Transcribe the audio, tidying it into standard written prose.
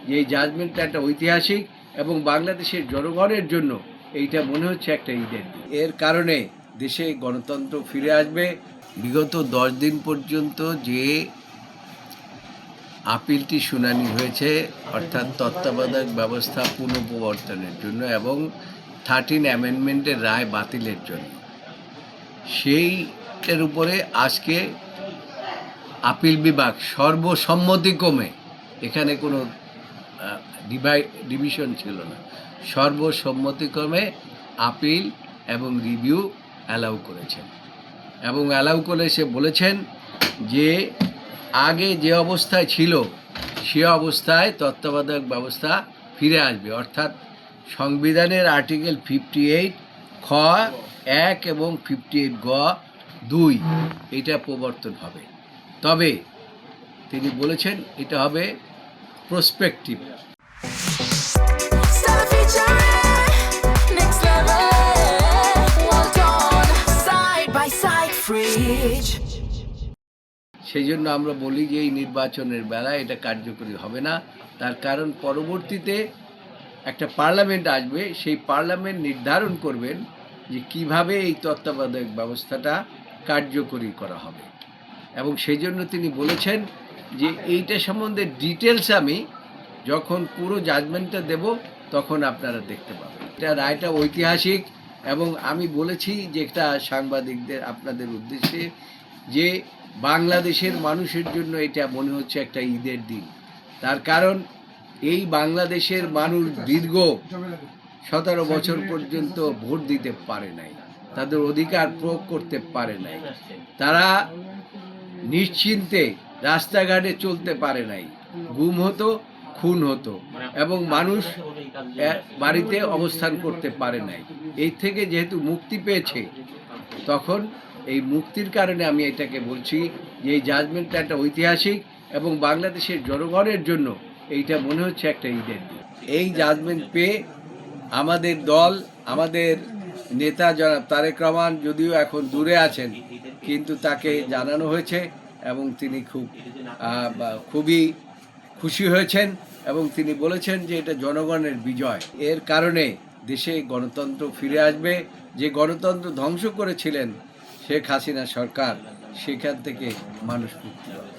যে এই জাজমেন্টটা একটা ঐতিহাসিক এবং বাংলাদেশের জনগণের জন্য এইটা মনে হচ্ছে একটা ঈদের দিন। এর কারণে দেশে গণতন্ত্র ফিরে আসবে। বিগত 10 দিন পর্যন্ত যে আপিলটি শুনানি হয়েছে, অর্থাৎ তত্ত্বাবধায়ক ব্যবস্থা পুনঃপ্রবর্তনের জন্য এবং 13 অ্যামেন্ডমেন্টের রায় বাতিলের জন্য, সেইটার উপরে আজকে আপিল বিভাগ সর্বসম্মতিক্রমে, এখানে কোনো ডিভিশন ছিল না, সর্বসম্মতিক্রমে আপিল এবং রিভিউ অ্যালাউ করেছেন। এবং অ্যালাউ করে সে বলেছেন যে আগে যে অবস্থায় ছিল সে অবস্থায় তত্ত্বাবধায়ক ব্যবস্থা ফিরে আসবে, অর্থাৎ সংবিধানের আর্টিকেল 58 খ 1 এবং 58 গ 2 এটা প্রবর্তন হবে। তবে তিনি বলেছেন এটা হবে প্রসপেক্টিভ। সেই জন্য আমরা বলি যে এই নির্বাচনের বেলায় এটা কার্যকরী হবে না। তার কারণ পরবর্তীতে একটা পার্লামেন্ট আসবে, সেই পার্লামেন্ট নির্ধারণ করবেন যে কিভাবে এই তত্ত্বাবধায়ক ব্যবস্থাটা কার্যকরী করা হবে। এবং সেই জন্য তিনি বলেছেন যে এইটা সম্বন্ধে ডিটেলস আমি যখন পুরো জাজমেন্টটা দেব তখন আপনারা দেখতে পাবেন। এটা রায়টা ঐতিহাসিক এবং আমি বলেছি যে এটা সাংবাদিকদের আপনাদের উদ্দেশ্যে যে বাংলাদেশের মানুষের জন্য এটা মনে হচ্ছে একটা ঈদের দিন। তার কারণ এই বাংলাদেশের মানুষ দীর্ঘ 17 বছর পর্যন্ত ভোট দিতে পারে নাই, তাদের অধিকার প্রয়োগ করতে পারে নাই, তারা নিশ্চিন্তে রাস্তাঘাটে চলতে পারে নাই, গুম হতো, খুন হতো এবং মানুষ বাড়িতে অবস্থান করতে পারে নাই। এই থেকে যেহেতু মুক্তি পেয়েছে, তখন এই মুক্তির কারণে আমি এটাকে বলছি যে এই জাজমেন্টটা একটা ঐতিহাসিক এবং বাংলাদেশের জনগণের জন্য এইটা মনে হচ্ছে একটা ঈদের দিন। এই জাজমেন্ট পেয়ে আমাদের দল, আমাদের নেতা জনাব তারেক রহমান যদিও এখন দূরে আছেন, কিন্তু তাকে জানানো হয়েছে এবং তিনি খুবই খুশি হয়েছেন এবং তিনি বলেছেন যে এটা জনগণের বিজয়। এর কারণে দেশে গণতন্ত্র ফিরে আসবে। যে গণতন্ত্র ধ্বংস করেছিলেন শেখ হাসিনা সরকার, সেখান থেকে মানুষ মুক্তি পাবে।